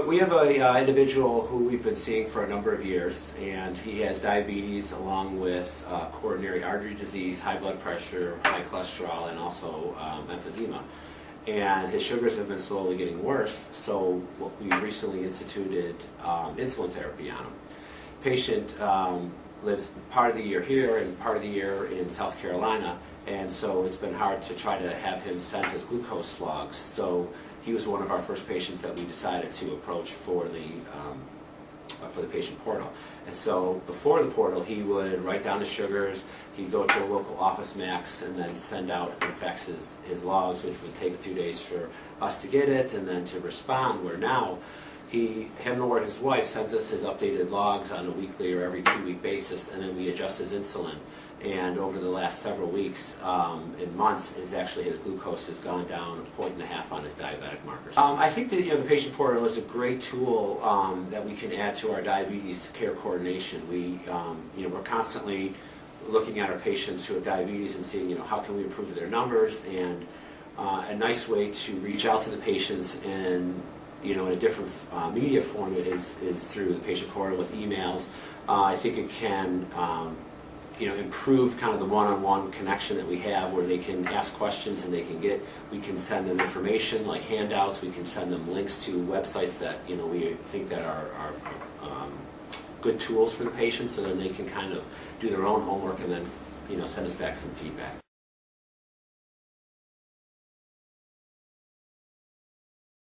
We have a individual who we've been seeing for a number of years, and he has diabetes along with coronary artery disease, high blood pressure, high cholesterol, and also emphysema. And his sugars have been slowly getting worse, so we recently instituted insulin therapy on him. Patient lives part of the year here and part of the year in South Carolina, and so it's been hard to try to have him send his glucose logs. So he was one of our first patients that we decided to approach for the patient portal. And so before the portal, he would write down his sugars, he'd go to a local office max and then send out and fax his logs, which would take a few days for us to get it and then to respond, where now him or his wife sends us his updated logs on a weekly or every 2-week basis, and then we adjust his insulin. And over the last several weeks and months, his glucose has gone down 1.5 points on his diabetic markers. I think that the patient portal is a great tool that we can add to our diabetes care coordination. We're constantly looking at our patients who have diabetes and seeing how can we improve their numbers, and a nice way to reach out to the patients in a different media form is through the patient portal with emails. I think it can improve kind of the one-on-one connection that we have, where they can ask questions and we can send them information like handouts. We can send them links to websites that we think that are good tools for the patient, so then they can kind of do their own homework and then send us back some feedback.